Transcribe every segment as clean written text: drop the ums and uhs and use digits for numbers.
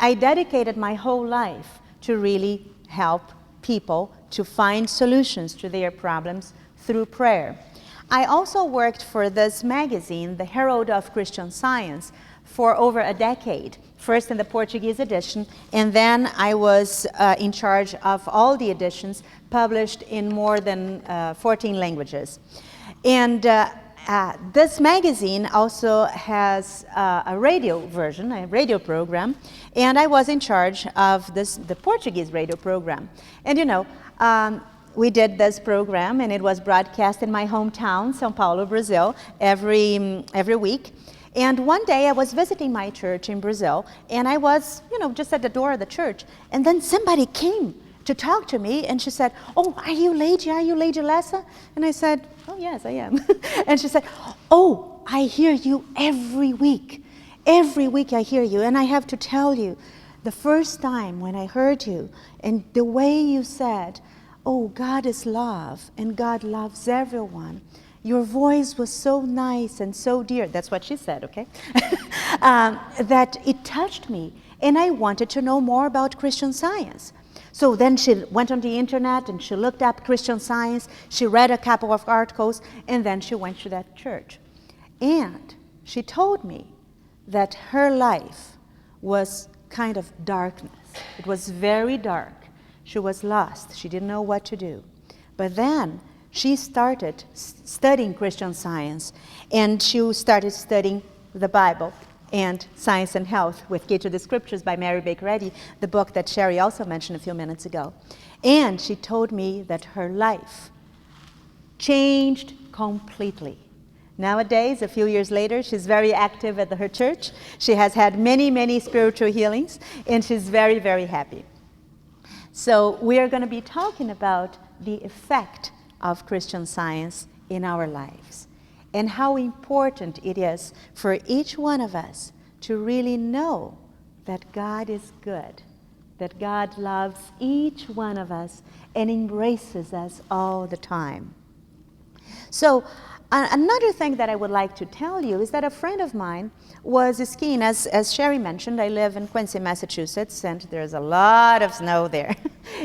I dedicated my whole life to really help people to find solutions to their problems through prayer. I also worked for this magazine, the Herald of Christian Science, for over a decade, first in the Portuguese edition, and then I was in charge of all the editions published in more than 14 languages. And this magazine also has a radio version, a radio program, and I was in charge of the Portuguese radio program. And you know, we did this program, and it was broadcast in my hometown, San Paulo, Brazil, every week. And one day I was visiting my church in Brazil, and I was, you know, just at the door of the church, and then somebody came to talk to me, and she said, "Oh, are you Leide? Are you Leide Lessa?" And I said, "Oh, yes, I am." And she said, "Oh, I hear you every week. Every week I hear you, and I have to tell you, the first time when I heard you, and the way you said, 'Oh, God is love, and God loves everyone,' your voice was so nice and so dear," that's what she said, okay? "that it touched me, and I wanted to know more about Christian Science." So then she went on the internet and she looked up Christian Science, she read a couple of articles, and then she went to that church. And she told me that her life was kind of darkness. It was very dark. She was lost. She didn't know what to do. But then she started studying Christian Science, and she started studying the Bible and Science and Health with Key to the Scriptures by Mary Baker Eddy, the book that Sherry also mentioned a few minutes ago. And she told me that her life changed completely. Nowadays, a few years later, she's very active at her church. She has had many, many spiritual healings, and she's very, very happy. So we are going to be talking about the effect of Christian Science in our lives, and how important it is for each one of us to really know that God is good, that God loves each one of us and embraces us all the time. So another thing that I would like to tell you is that a friend of mine was skiing. As Sherry mentioned, I live in Quincy, Massachusetts, and there's a lot of snow there.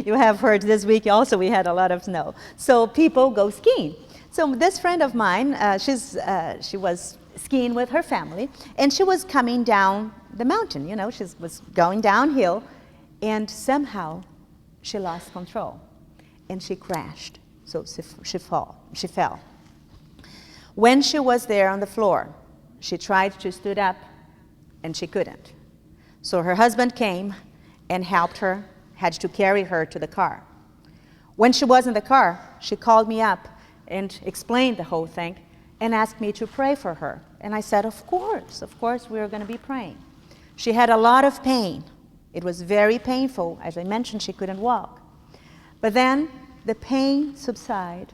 You have heard this week also we had a lot of snow. So people go skiing. So this friend of mine, she was skiing with her family, and she was coming down the mountain. You know, she was going downhill, and somehow she lost control, and she crashed. So she fell. When she was there on the floor, she tried to stand up, and she couldn't. So her husband came and helped her, had to carry her to the car. When she was in the car, she called me up and explained the whole thing and asked me to pray for her. And I said, of course, we are going to be praying. She had a lot of pain. It was very painful. As I mentioned, she couldn't walk. But then the pain subsided,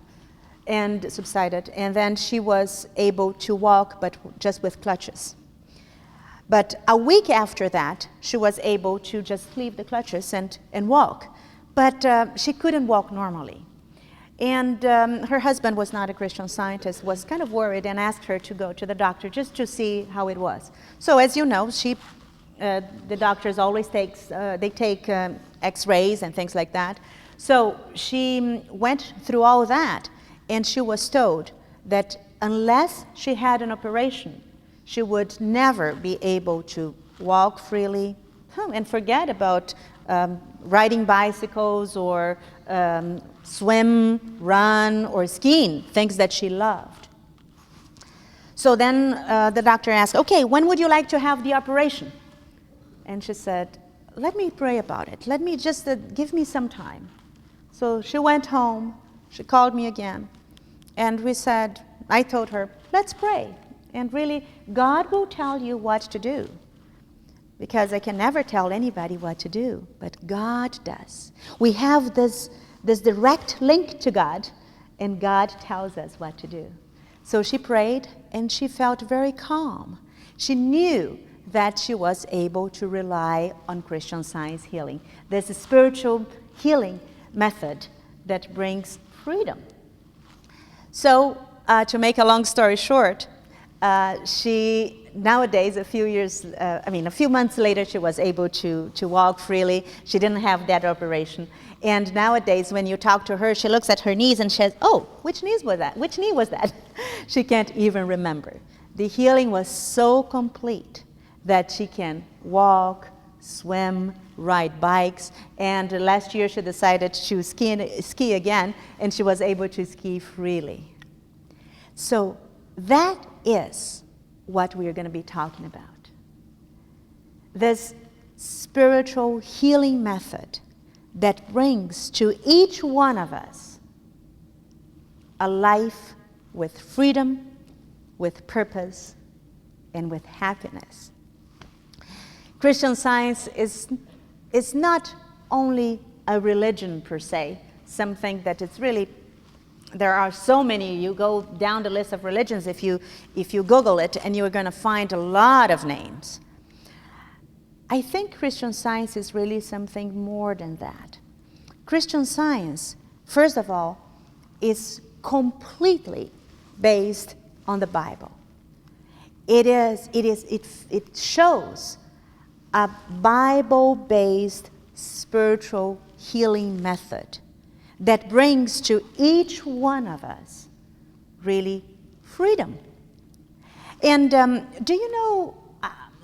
and then she was able to walk, but just with crutches. But a week after that, she was able to just leave the crutches and walk. But she couldn't walk normally. And her husband was not a Christian Scientist, was kind of worried and asked her to go to the doctor just to see how it was. So as you know, the doctors always take x-rays and things like that. So she went through all that, and she was told that unless she had an operation, she would never be able to walk freely, and forget about riding bicycles or swim, run, or skiing, things that she loved. So then the doctor asked, okay, when would you like to have the operation? And she said, let me pray about it. Let me just give me some time. So she went home, she called me again, and I told her, let's pray. And really, God will tell you what to do. Because I can never tell anybody what to do, but God does. We have this direct link to God, and God tells us what to do. So she prayed, and she felt very calm. She knew that she was able to rely on Christian Science healing. There's a spiritual healing method that brings freedom. So to make a long story short, Nowadays, a few months later, she was able to walk freely. She didn't have that operation. And nowadays, when you talk to her, she looks at her knees and says, "Oh, which knee was that? Which knee was that?" She can't even remember. The healing was so complete that she can walk, swim, ride bikes. And last year, she decided to ski again, and she was able to ski freely. So that is what we are going to be talking about. This spiritual healing method that brings to each one of us a life with freedom, with purpose, and with happiness. Christian Science is not only a religion per se, something that it's really, there are so many. You go down the list of religions if you Google it, and you're going to find a lot of names. I think Christian Science is really something more than that. Christian Science, first of all, is completely based on the Bible. It shows a Bible-based spiritual healing method that brings to each one of us really freedom. And do you know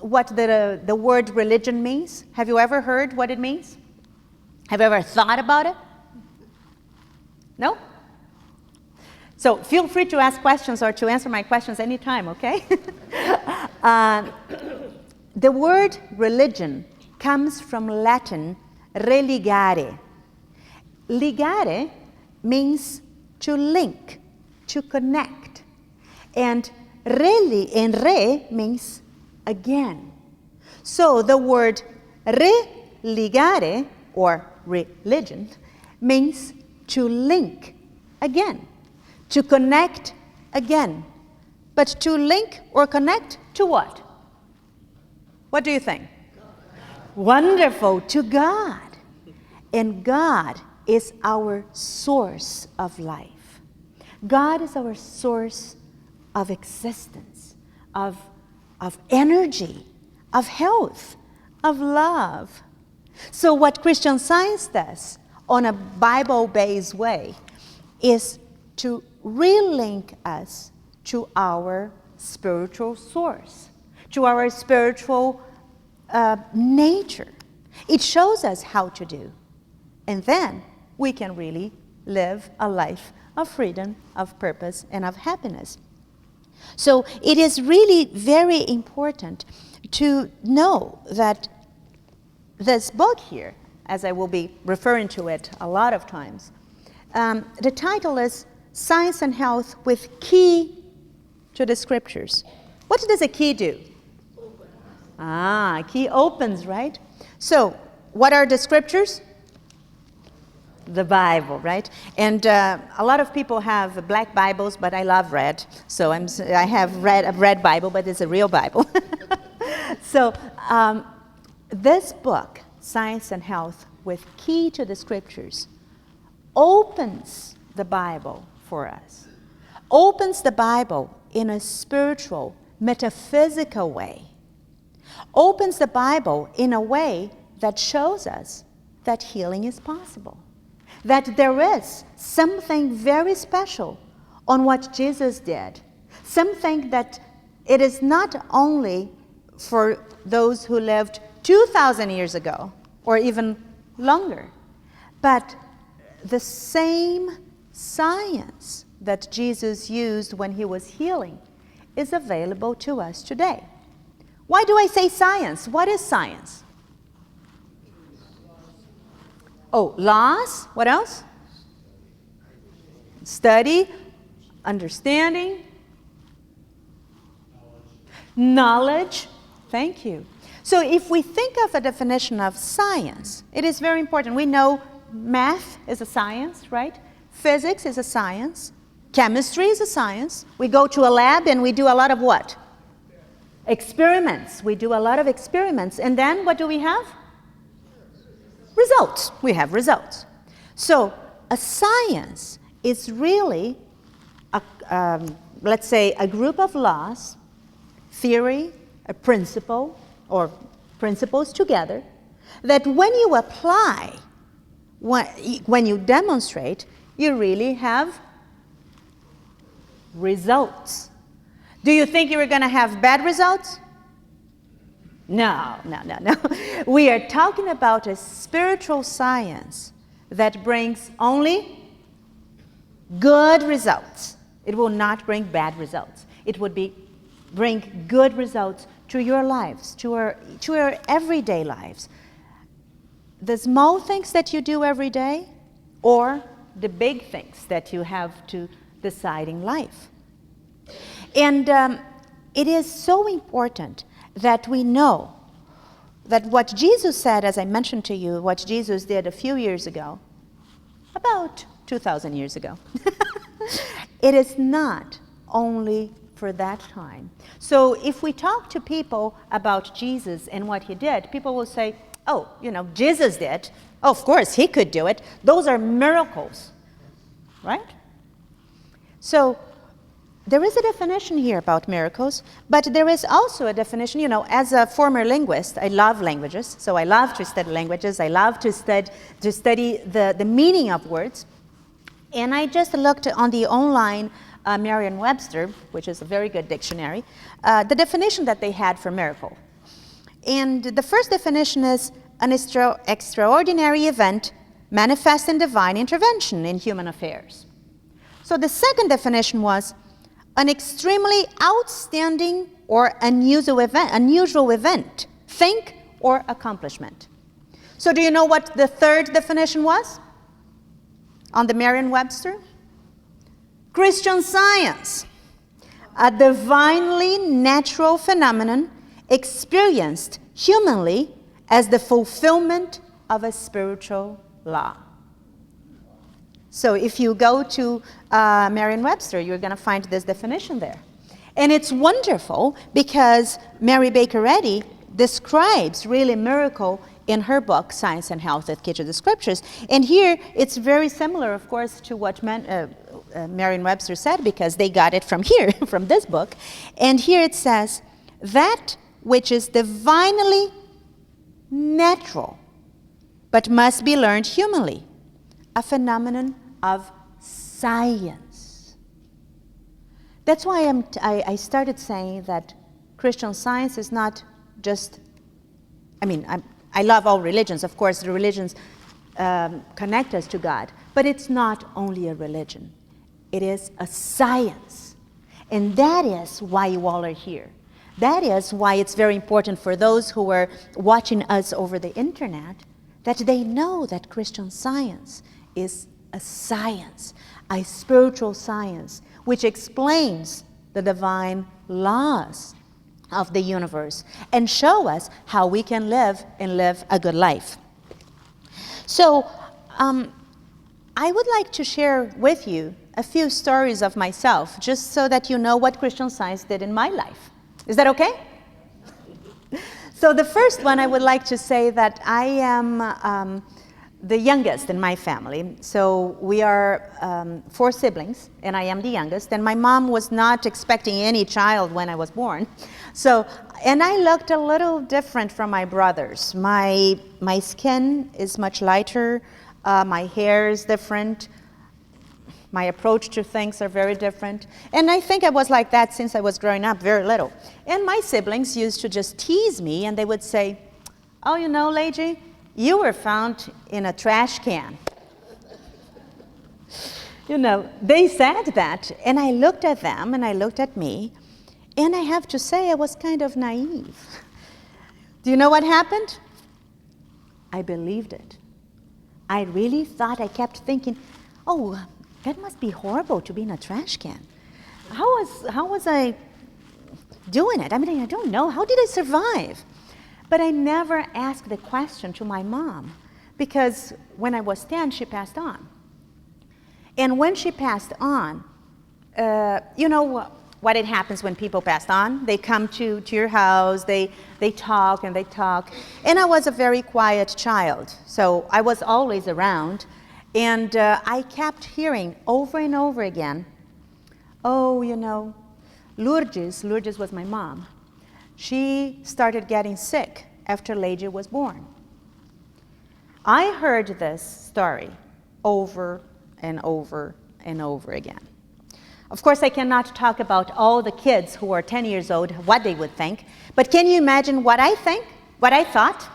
what the word religion means? Have you ever heard what it means? Have you ever thought about it? No? So feel free to ask questions or to answer my questions anytime, okay? The word religion comes from Latin religare. Ligare means to link, to connect. And re means again. So the word religare, or religion, means to link again, to connect again. But to link or connect to what? What do you think? Wonderful, to God. And God is our source of life. God is our source of existence, of energy, of health, of love. So what Christian Science does on a Bible-based way is to relink us to our spiritual source, to our spiritual nature. It shows us how to do. And then we can really live a life of freedom, of purpose, and of happiness. So it is really very important to know that this book here, as I will be referring to it a lot of times, the title is Science and Health with Key to the Scriptures. What does a key do? A key opens, right? So what are the Scriptures? The Bible, right? And a lot of people have black Bibles, but I love red. So I have a red Bible, but it's a real Bible. So this book, Science and Health with Key to the Scriptures, opens the Bible for us. Opens the Bible in a spiritual, metaphysical way. Opens the Bible in a way that shows us that healing is possible. That there is something very special on what Jesus did. Something that it is not only for those who lived 2,000 years ago, or even longer, but the same science that Jesus used when he was healing is available to us today. Why do I say science? What is science? Oh, laws. What else? Study, understanding, knowledge. Thank you. So if we think of a definition of science, it is very important. We know math is a science, right? Physics is a science. Chemistry is a science. We go to a lab and we do a lot of what? Experiments. We do a lot of experiments. And then what do we have? Results. We have results. So a science is really, let's say, a group of laws theory, a principle, or principles together, that when you apply, when you demonstrate, you really have results. Do you think you were going to have bad results? No. We are talking about a spiritual science that brings only good results. It will not bring bad results. It would bring good results to your lives, to our everyday lives. The small things that you do every day, or the big things that you have to decide in life. And it is so important that we know that what Jesus said, as I mentioned to you, what Jesus did a few years ago, about 2,000 years ago, it is not only for that time. So if we talk to people about Jesus and what he did, people will say, oh, Jesus did. Oh, of course, he could do it. Those are miracles, right? So there is a definition here about miracles, but there is also a definition, as a former linguist, I love languages, so I love to study languages, I love to study the meaning of words, and I just looked on the online Merriam-Webster, which is a very good dictionary, the definition that they had for miracle. And the first definition is an extraordinary event manifesting divine intervention in human affairs. So the second definition was an extremely outstanding or unusual event, think, or accomplishment. So do you know what the third definition was on the Merriam-Webster? Christian Science, a divinely natural phenomenon experienced humanly as the fulfillment of a spiritual law. So if you go to Merriam-Webster, you're going to find this definition there. And it's wonderful because Mary Baker Eddy describes really miracle in her book, Science and Health that Teaches the Scriptures. And here it's very similar, of course, to what Merriam-Webster said, because they got it from here, from this book. And here it says, that which is divinely natural, but must be learned humanly, a phenomenon of science. That's why I started saying that Christian Science is not just, I love all religions, of course, the religions connect us to God, but it's not only a religion, it is a science. And that is why you all are here. That is why it's very important for those who are watching us over the internet, that they know that Christian Science is a science, a spiritual science, which explains the divine laws of the universe and show us how we can live a good life. So I would like to share with you a few stories of myself, just so that you know what Christian Science did in my life. Is that okay? So the first one, I would like to say that I am the youngest in my family. So we are 4 siblings, and I am the youngest. And my mom was not expecting any child when I was born. So, and I looked a little different from my brothers. My skin is much lighter. My hair is different. My approach to things are very different. And I think I was like that since I was growing up, very little. And my siblings used to just tease me, and they would say, oh, Leide, you were found in a trash can. They said that, and I looked at them, and I looked at me, and I have to say I was kind of naive. Do you know what happened? I believed it. I really thought, I kept thinking, oh, that must be horrible to be in a trash can. How was I doing it? I don't know. How did I survive? But I never asked the question to my mom, because when I was 10, she passed on. And when she passed on, what it happens when people pass on? They come to your house, they talk and they talk. And I was a very quiet child, so I was always around. And I kept hearing over and over again, oh, Lourdes was my mom. she started getting sick after Leide was born. I heard this story over and over and over again. Of course, I cannot talk about all the kids who are 10 years old, what they would think, but can you imagine what I think, what I thought?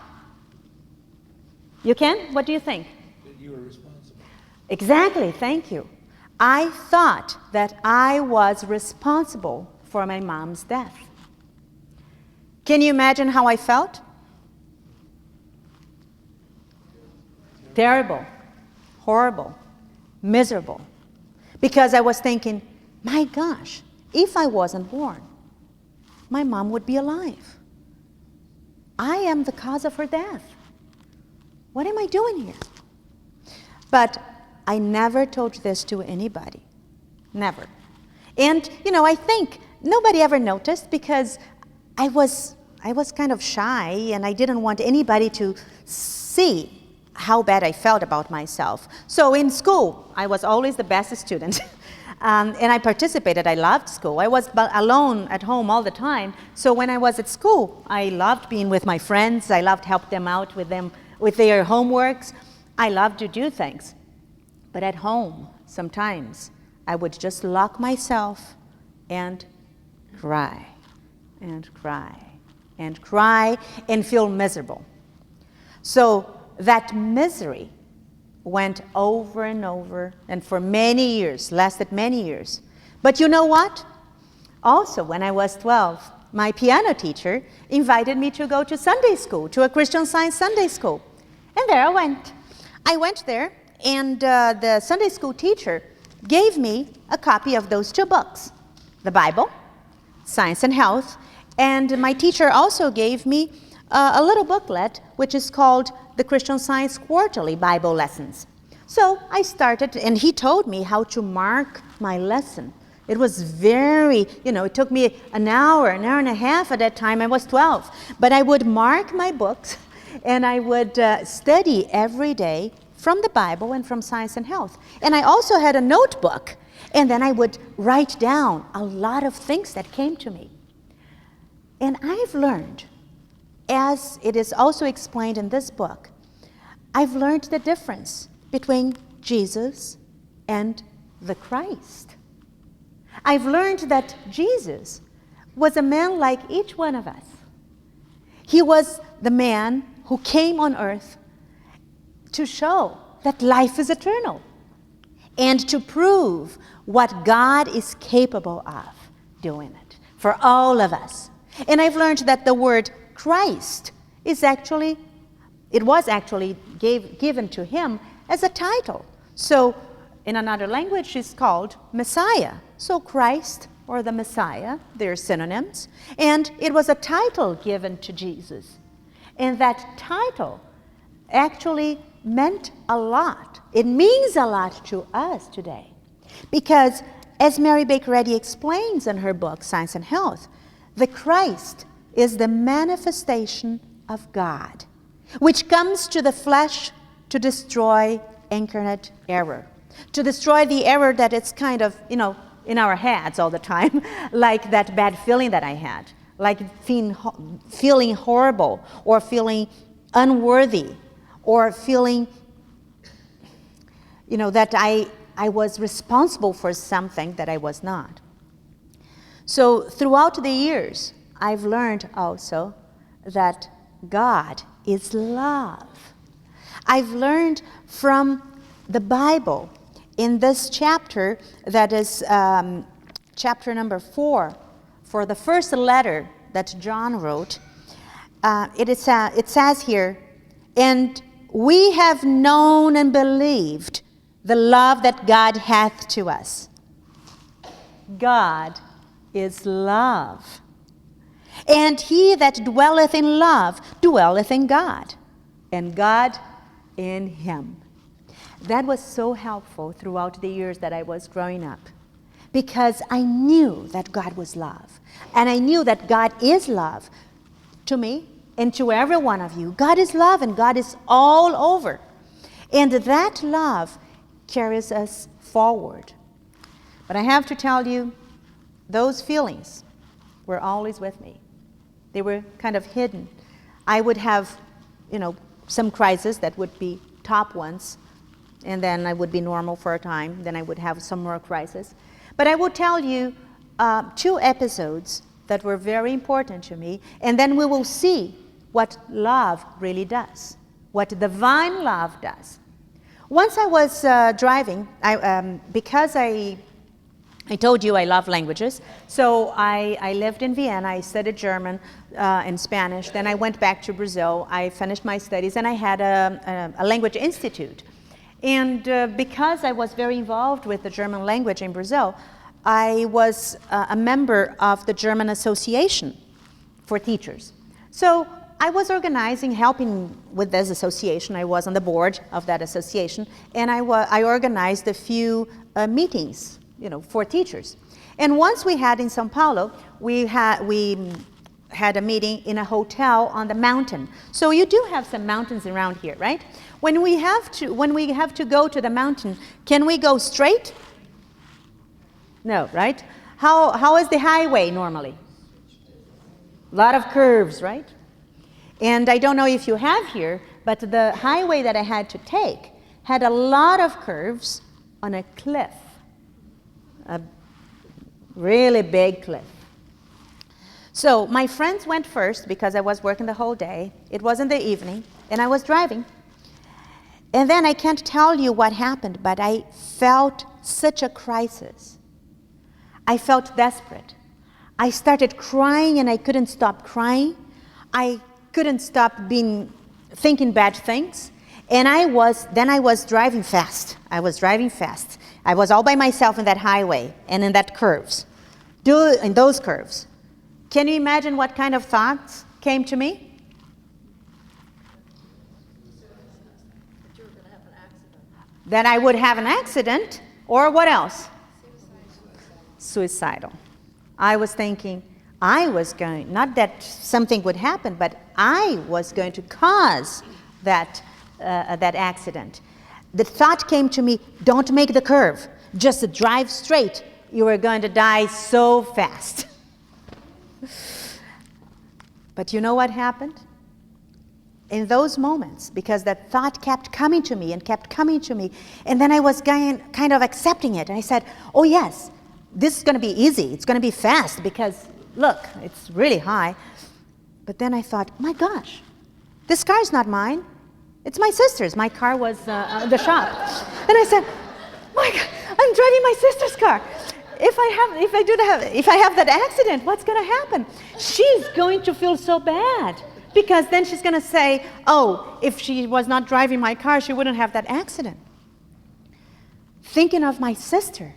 You can? What do you think? That you were responsible. Exactly, thank you. I thought that I was responsible for my mom's death. Can you imagine how I felt? Terrible, horrible, miserable. Because I was thinking, my gosh, if I wasn't born, my mom would be alive. I am the cause of her death. What am I doing here? But I never told this to anybody. Never. And, I think nobody ever noticed because I was kind of shy and I didn't want anybody to see how bad I felt about myself. So in school, I was always the best student. And I participated. I loved school. I was alone at home all the time. So when I was at school, I loved being with my friends. I loved helping them out with their homeworks. I loved to do things. But at home, sometimes, I would just lock myself and cry and cry and cry and feel miserable. So that misery went over and over, and for many years, lasted many years. But you know what? Also, when I was 12, my piano teacher invited me to go to Sunday school, to a Christian Science Sunday school. And there I went. I went there, and the Sunday school teacher gave me a copy of those two books, the Bible, Science and Health, and my teacher also gave me a little booklet, which is called the Christian Science Quarterly Bible Lessons. So I started, and he told me how to mark my lesson. It was very, it took me an hour and a half at that time. I was 12. But I would mark my books, and I would study every day from the Bible and from Science and Health. And I also had a notebook, and then I would write down a lot of things that came to me. And I've learned, as it is also explained in this book, I've learned the difference between Jesus and the Christ. I've learned that Jesus was a man like each one of us. He was the man who came on earth to show that life is eternal and to prove what God is capable of doing it for all of us. And I've learned that the word Christ was actually given to him as a title. So in another language, it's called Messiah. So Christ or the Messiah, they're synonyms. And it was a title given to Jesus. And that title actually meant a lot. It means a lot to us today. Because as Mary Baker Eddy explains in her book, Science and Health, the Christ is the manifestation of God, which comes to the flesh to destroy incarnate error, to destroy the error that it's kind of, in our heads all the time, like that bad feeling that I had, like feeling horrible or feeling unworthy or feeling, that I was responsible for something that I was not. So throughout the years, I've learned also that God is love. I've learned from the Bible in this chapter, that is chapter number 4, for the first letter that John wrote, it says here, "And we have known and believed the love that God hath to us." God is love. "And he that dwelleth in love dwelleth in God, and God in him." That was so helpful throughout the years that I was growing up, because I knew that God was love, and I knew that God is love to me and to every one of you. God is love, and God is all over. And that love carries us forward. But I have to tell you, those feelings were always with me. They were kind of hidden. I would have, some crises that would be top ones, and then I would be normal for a time. Then I would have some more crises. But I will tell you 2 episodes that were very important to me, and then we will see what love really does, what divine love does. Once I was driving, because I told you I love languages, so I lived in Vienna. I studied German and Spanish. Then I went back to Brazil. I finished my studies, and I had a language institute. And because I was very involved with the German language in Brazil, I was a member of the German Association for Teachers. So I was organizing, helping with this association. I was on the board of that association, and I organized a few meetings, for teachers. And once we had in San Paulo, we had a meeting in a hotel on the mountain. So you do have some mountains around here, right? When we have to go to the mountain, can we go straight? No, right? How is the highway normally? A lot of curves, right? And I don't know if you have here, but the highway that I had to take had a lot of curves on a cliff, a really big cliff. So my friends went first because I was working the whole day. It was in the evening, and I was driving. And then I can't tell you what happened, but I felt such a crisis. I felt desperate. I started crying, and I couldn't stop crying. I couldn't stop thinking bad things. And I was driving fast. I was all by myself in that highway and in those curves. Can you imagine what kind of thoughts came to me? That you were going to have an accident. That I would have an accident, or what else? Suicidal. I was thinking not that something would happen, but I was going to cause that accident. The thought came to me, don't make the curve. Just drive straight. You are going to die so fast. But you know what happened? In those moments, because that thought kept coming to me, and then I was kind of accepting it. And I said, oh yes, this is going to be easy. It's going to be fast because, look, it's really high. But then I thought, my gosh, this car is not mine. It's my sister's. My car was the shop. And I said, my God, I'm driving my sister's car. If I have that accident, what's going to happen? She's going to feel so bad, because then she's going to say, oh, if she was not driving my car, she wouldn't have that accident. Thinking of my sister,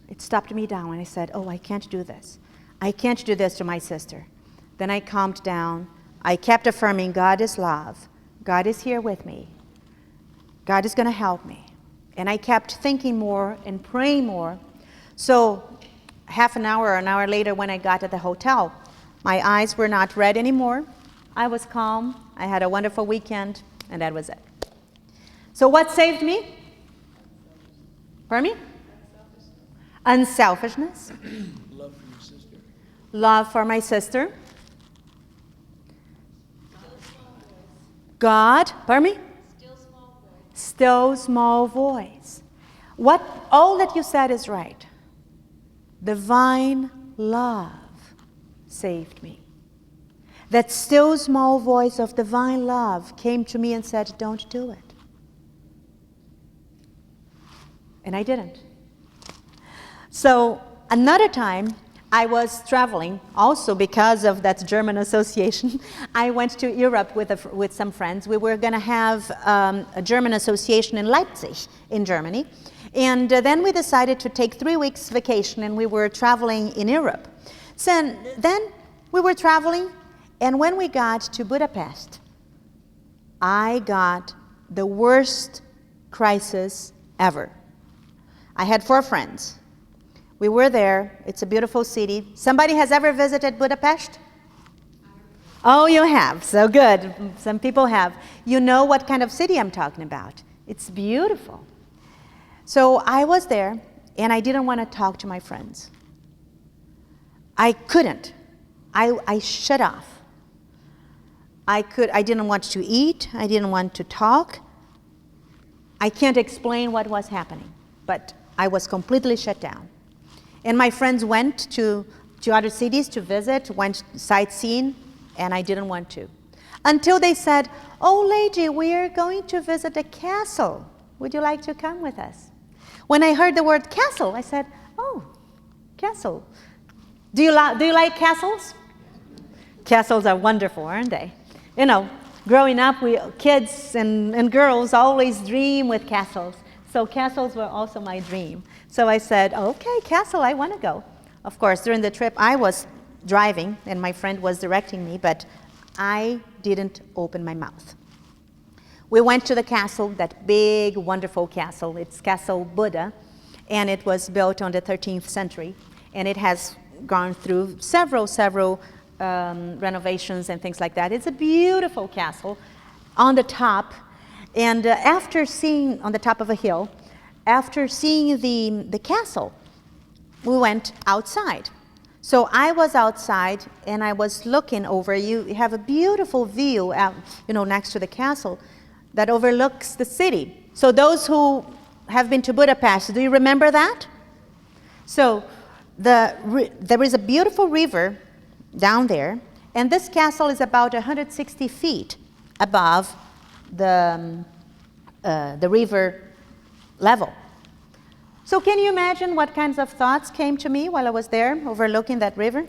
it stopped me down, and I said, oh, I can't do this. I can't do this to my sister. Then I calmed down. I kept affirming, God is love. God is here with me. God is going to help me. And I kept thinking more and praying more. So half an hour or an hour later, when I got to the hotel, my eyes were not red anymore. I was calm. I had a wonderful weekend, and that was it. So what saved me? Pardon me? Unselfishness. Love for your sister. Love for my sister. God, pardon me? Still small voice. All that you said is right. Divine love saved me. That still small voice of divine love came to me and said, don't do it. And I didn't. So another time, I was traveling, also because of that German association. I went to Europe with some friends. We were going to have a German association in Leipzig, in Germany. And then we decided to take 3 weeks vacation, and we were traveling in Europe. So then we were traveling, and when we got to Budapest, I got the worst crisis ever. I had 4 friends. We were there. It's a beautiful city. Somebody has ever visited Budapest? Oh, you have. So good. Some people have. You know what kind of city I'm talking about. It's beautiful. So I was there, and I didn't want to talk to my friends. I couldn't. I shut off. I didn't want to eat. I didn't want to talk. I can't explain what was happening, but I was completely shut down. And my friends went to other cities to visit, went sightseeing, and I didn't want to. Until they said, "Oh, lady, we are going to visit a castle. Would you like to come with us?" When I heard the word castle, I said, "Oh, castle. Do you like castles?" Castles are wonderful, aren't they? You know, growing up, kids and girls always dream with castles. So castles were also my dream. So I said, "Okay, castle, I want to go." Of course, during the trip, I was driving and my friend was directing me, but I didn't open my mouth. We went to the castle, that big, wonderful castle. It's Castle Buddha, and it was built on the 13th century, and it has gone through several renovations and things like that. It's a beautiful castle on the top, and after seeing, on the top of a hill, after seeing the castle, we went outside. So I was outside and I was looking over. You have a beautiful view out, next to the castle that overlooks the city. So those who have been to Budapest, do you remember that? So there is a beautiful river down there, and this castle is about 160 feet above the river level. So can you imagine what kinds of thoughts came to me while I was there overlooking that river?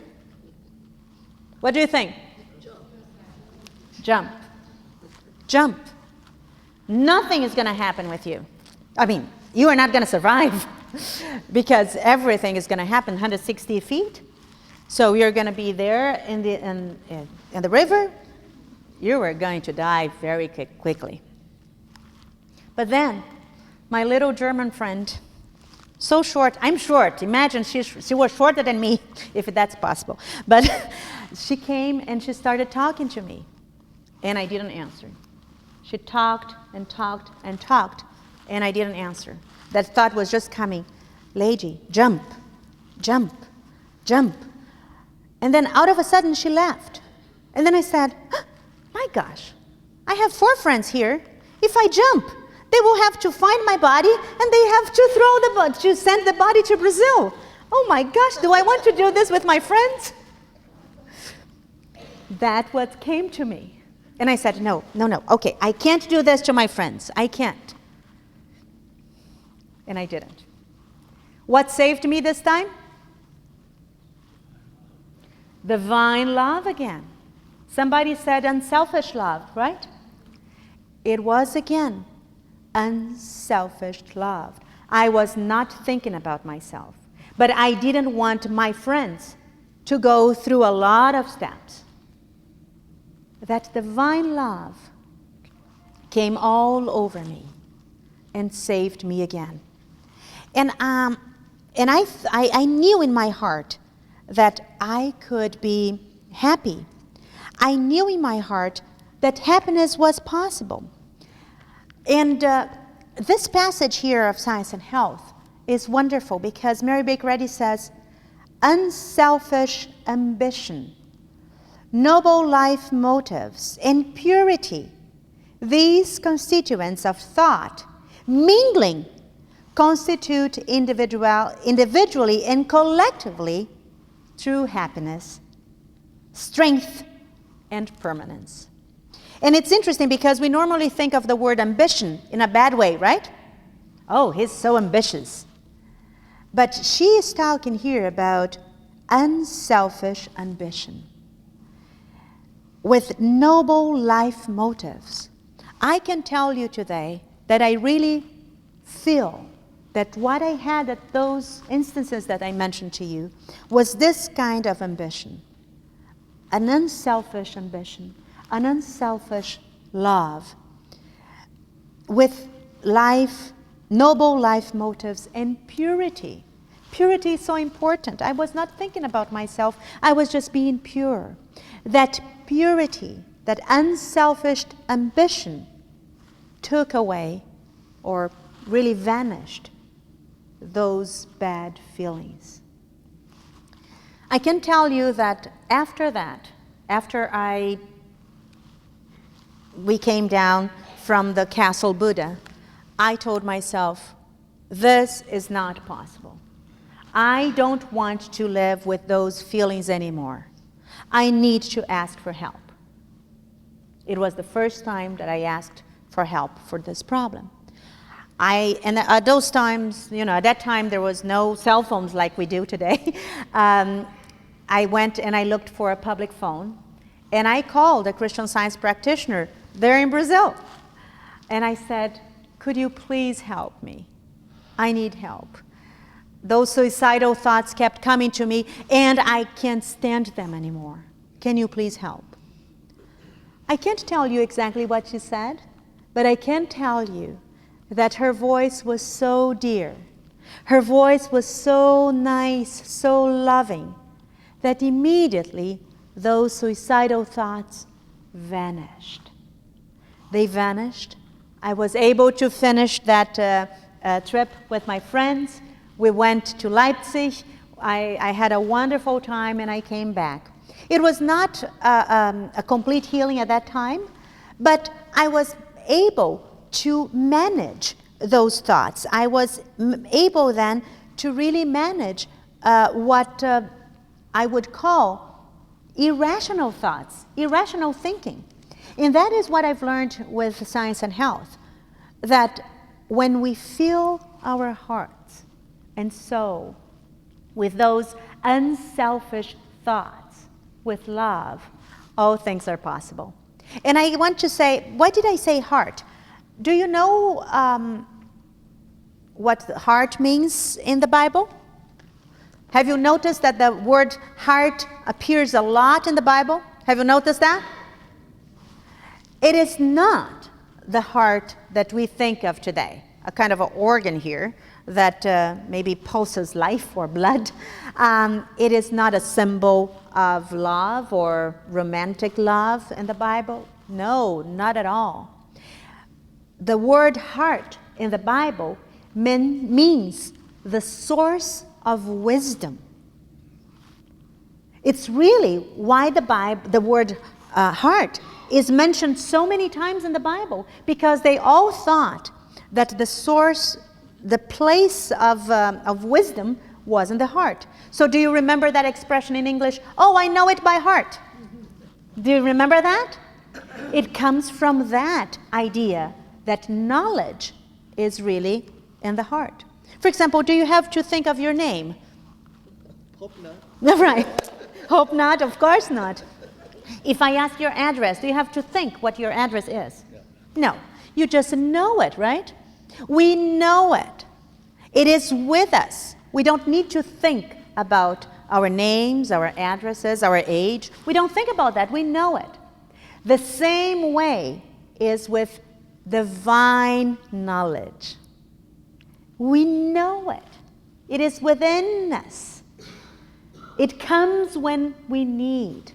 What do you think? Jump. Jump. Nothing is going to happen with you. I mean, you are not going to survive because everything is going to happen 160 feet. So you're going to be there in the river. You are going to die very quickly. But then, my little German friend, so short, I'm short. Imagine she was shorter than me, if that's possible. But she came and she started talking to me, and I didn't answer. She talked and talked and talked, and I didn't answer. That thought was just coming. "Lady, jump, jump, jump." And then out of a sudden, she left. And then I said, "My gosh, I have 4 friends here. If I jump, they will have to find my body, and they have to send the body to Brazil. Oh my gosh, do I want to do this with my friends?" That's what came to me. And I said, no, okay, I can't do this to my friends. I can't. And I didn't. What saved me this time? Divine love again. Somebody said unselfish love, right? It was again unselfish love. I was not thinking about myself, but I didn't want my friends to go through a lot of steps. That divine love came all over me and saved me again. And I knew in my heart that I could be happy. I knew in my heart that happiness was possible. And this passage here of Science and Health is wonderful because Mary Baker Eddy says, unselfish ambition, noble life motives, and purity, these constituents of thought, mingling, constitute individually and collectively true happiness, strength, and permanence. And it's interesting because we normally think of the word ambition in a bad way, right? Oh, he's so ambitious. But she is talking here about unselfish ambition with noble life motives. I can tell you today that I really feel that what I had at those instances that I mentioned to you was this kind of ambition, an unselfish ambition, an unselfish love with life, noble life motives, and purity. Purity is so important. I was not thinking about myself. I was just being pure. That purity, that unselfish ambition took away or really vanished those bad feelings. I can tell you that after I we came down from the Castle Buddha, I told myself, this is not possible. I don't want to live with those feelings anymore. I need to ask for help. It was the first time that I asked for help for this problem. And at those times, at that time there was no cell phones like we do today. I went and I looked for a public phone, and I called a Christian Science practitioner there in Brazil. And I said, could you please help me? I need help. Those suicidal thoughts kept coming to me, and I can't stand them anymore. Can you please help? I can't tell you exactly what she said, but I can tell you that her voice was so dear. Her voice was so nice, so loving, that immediately those suicidal thoughts vanished. They vanished. I was able to finish that trip with my friends. We went to Leipzig. I had a wonderful time, and I came back. It was not a complete healing at that time, but I was able to manage those thoughts. I was able then to really manage what I would call irrational thoughts, irrational thinking. And that is what I've learned with science and health, that when we fill our hearts and soul with those unselfish thoughts, with love, all things are possible. And I want to say, why did I say heart? Do you know what heart means in the Bible? Have you noticed that the word heart appears a lot in the Bible? Have you noticed that? It is not the heart that we think of today, a kind of an organ here that maybe pulses life or blood. It is not a symbol of love or romantic love in the Bible. No, not at all. The word heart in the Bible means the source of wisdom. It's really why the word heart is mentioned so many times in the Bible, because they all thought that the source, the place of wisdom was in the heart. So do you remember that expression in English? Oh, I know it by heart. Do you remember that? It comes from that idea that knowledge is really in the heart. For example, do you have to think of your name? Hope not. Right. Hope not, of course not. If I ask your address, do you have to think what your address is? Yeah. No. You just know it, right? We know it. It is with us. We don't need to think about our names, our addresses, our age. We don't think about that. We know it. The same way is with divine knowledge. We know it. It is within us. It comes when we need.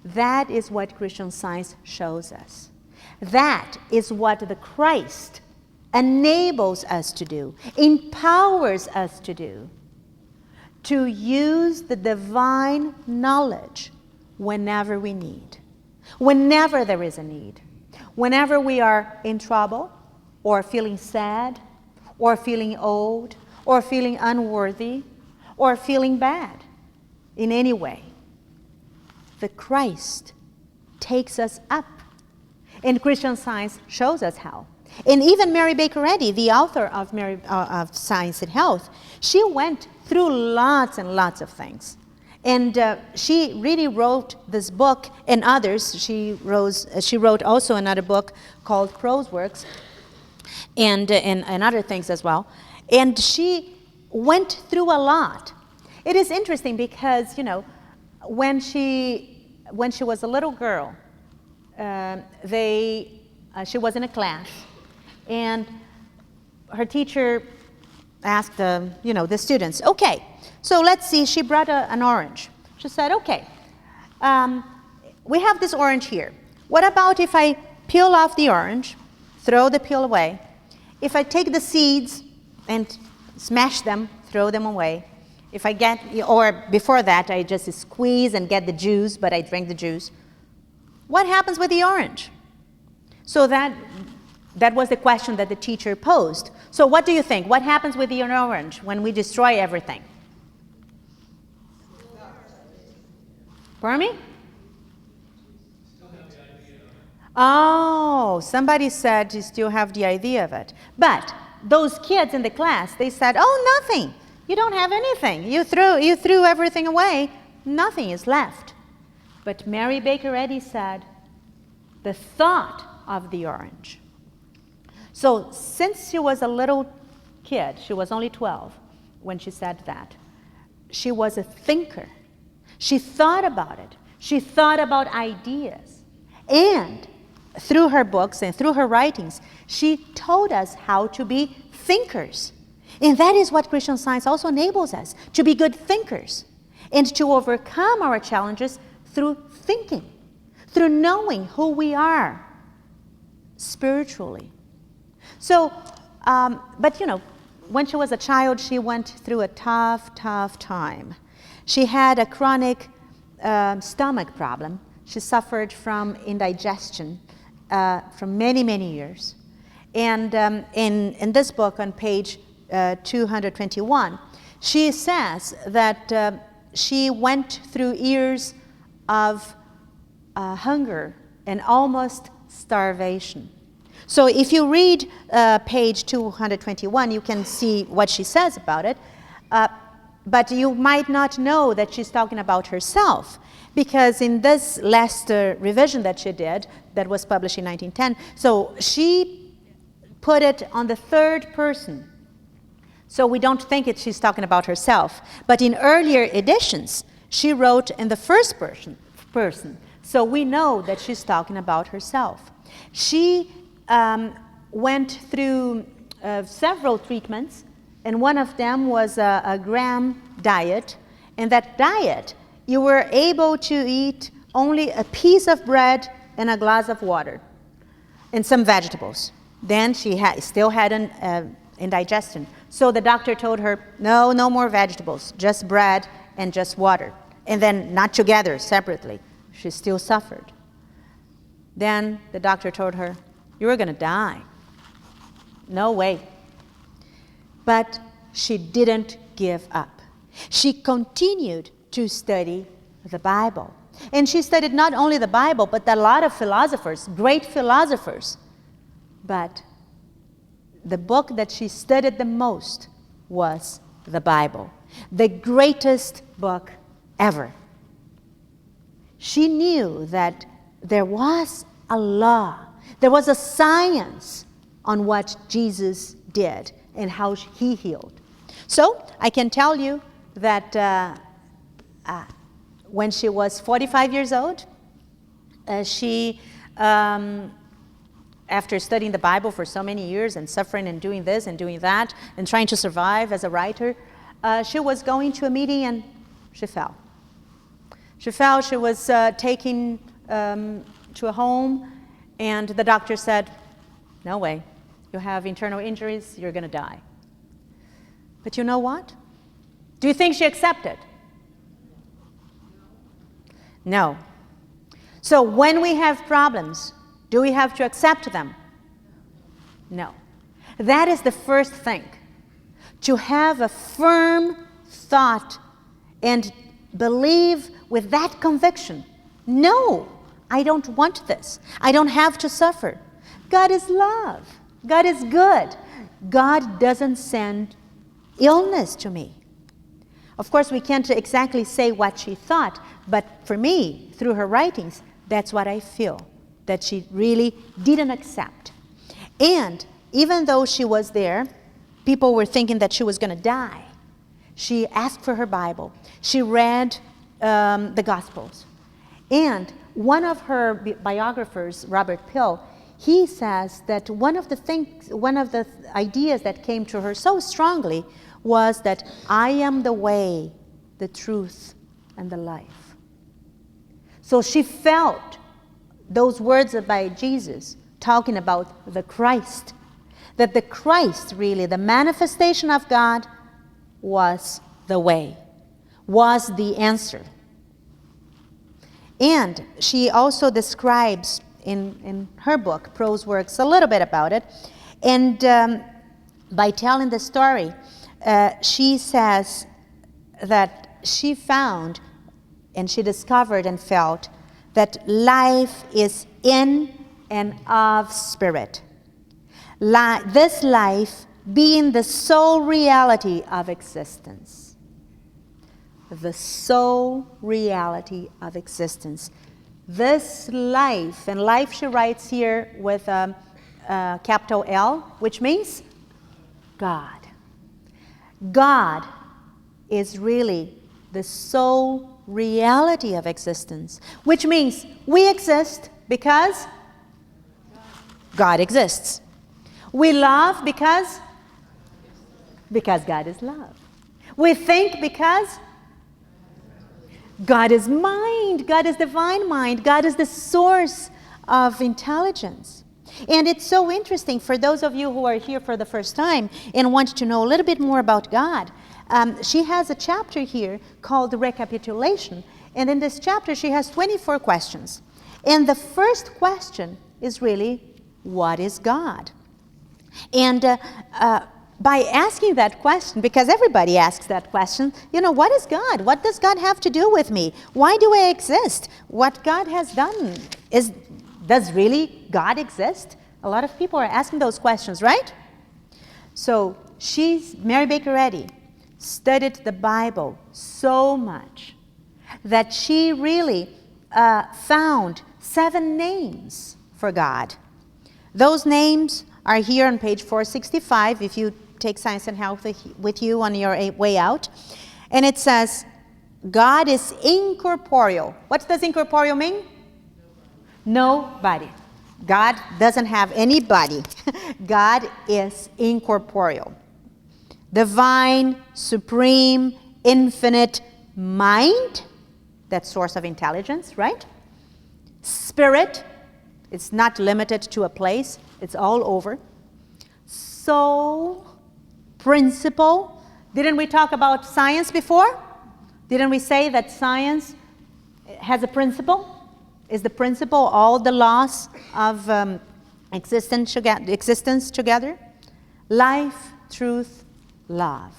That is what Christian Science shows us. That is what the Christ enables us to do, empowers us to do, to use the divine knowledge whenever we need, whenever there is a need, whenever we are in trouble, or feeling sad, or feeling old, or feeling unworthy, or feeling bad in any way. The Christ takes us up. And Christian Science shows us how. And even Mary Baker Eddy, the author of Science and Health, she went through lots and lots of things. And she really wrote this book and others. She wrote also another book called Crow's Works and other things as well. And she went through a lot. It is interesting because, when she was a little girl, she was in a class, and her teacher asked the students, okay, so let's see, she brought an orange. She said, okay, we have this orange here. What about if I peel off the orange, throw the peel away, if I take the seeds and smash them, throw them away, if I get, or before that, I just squeeze and get the juice, but I drink the juice. What happens with the orange? So that was the question that the teacher posed. So what do you think? What happens with the orange when we destroy everything? Pardon me? Oh, somebody said you still have the idea of it. But those kids in the class, they said, oh, nothing. You don't have anything. You threw everything away. Nothing is left. But Mary Baker Eddy said, the thought of the orange. So since she was a little kid, she was only 12 when she said that, she was a thinker. She thought about it. She thought about ideas. And through her books and through her writings, she told us how to be thinkers. And that is what Christian Science also enables us, to be good thinkers and to overcome our challenges through thinking, through knowing who we are spiritually. So, but you know, when she was a child, she went through a tough time. She had a chronic stomach problem. She suffered from indigestion for many years. And in this book on page 221, she says that she went through years of hunger and almost starvation. So if you read page 221, you can see what she says about it. But you might not know that she's talking about herself, because in this last revision that she did, that was published in 1910, so she put it on the third person. So we don't think she's talking about herself. But in earlier editions, she wrote in the first person. So we know that she's talking about herself. She went through several treatments, and one of them was a Graham diet. And that diet, you were able to eat only a piece of bread and a glass of water and some vegetables. Then she still had an indigestion. So the doctor told her, no more vegetables, just bread and just water. And then not together, separately. She still suffered. Then the doctor told her, you were going to die. No way. But she didn't give up. She continued to study the Bible. And she studied not only the Bible, but a lot of philosophers, great philosophers. But the book that she studied the most was the Bible, the greatest book ever. She knew that there was a law, there was a science on what Jesus did and how he healed. So I can tell you that when she was 45 years old, she, after studying the Bible for so many years and suffering and doing this and doing that and trying to survive as a writer, she was going to a meeting and she fell. She fell. She was taken to a home, and the doctor said, no way, you have internal injuries, you're going to die. But you know what? Do you think she accepted? No. So when we have problems, do we have to accept them? No. That is the first thing. To have a firm thought and believe with that conviction, no, I don't want this. I don't have to suffer. God is love. God is good. God doesn't send illness to me. Of course, we can't exactly say what she thought, but for me, through her writings, that's what I feel, that she really didn't accept. And even though she was there, people were thinking that she was going to die. She asked for her Bible. She read the Gospels. And one of her biographers, Robert Pill, he says that one of the ideas that came to her so strongly was that I am the way, the truth, and the life. So she felt those words by Jesus talking about the Christ, that the Christ, really, the manifestation of God, was the way, was the answer. And she also describes in her book, Prose Works, a little bit about it. And by telling the story, she says that she found and she discovered and felt that life is in and of spirit. This life being the sole reality of existence. The sole reality of existence. This life, and life she writes here with a capital L, which means God. God is really the sole reality of existence, which means we exist because God exists. We love because God is love. We think because God is mind. God is divine mind. God is the source of intelligence. And it's so interesting for those of you who are here for the first time and want to know a little bit more about God. She has a chapter here called Recapitulation. And in this chapter, she has 24 questions. And the first question is really, what is God? And by asking that question, because everybody asks that question, what is God? What does God have to do with me? Why do I exist? What God has done does really God exist? A lot of people are asking those questions, right? So Mary Baker Eddy studied the Bible so much that she really found 7 names for God. Those names are here on page 465 if you take Science and Health with you on your way out. And it says, God is incorporeal. What does incorporeal mean? Nobody. God doesn't have any body. God is incorporeal. Divine, supreme, infinite mind, that source of intelligence, right? Spirit, it's not limited to a place, it's all over. Soul, principle. Didn't we talk about science before? Didn't we say that science has a principle? Is the principle all the laws of existence together? Life, truth, love.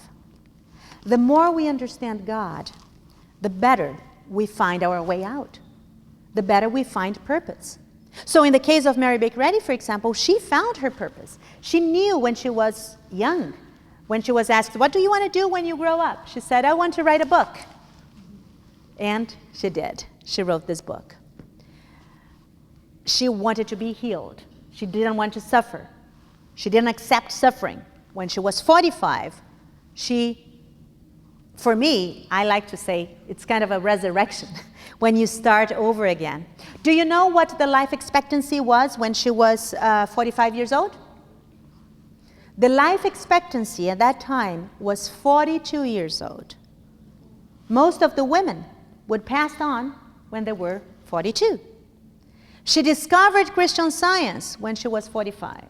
The more we understand God, the better we find our way out. The better we find purpose. So in the case of Mary Baker Eddy, for example, she found her purpose. She knew when she was young, when she was asked, what do you want to do when you grow up? She said, I want to write a book. And she did. She wrote this book. She wanted to be healed. She didn't want to suffer. She didn't accept suffering. When she was 45, for me, I like to say, it's kind of a resurrection when you start over again. Do you know what the life expectancy was when she was 45 years old? The life expectancy at that time was 42 years old. Most of the women would pass on when they were 42. She discovered Christian Science when she was 45.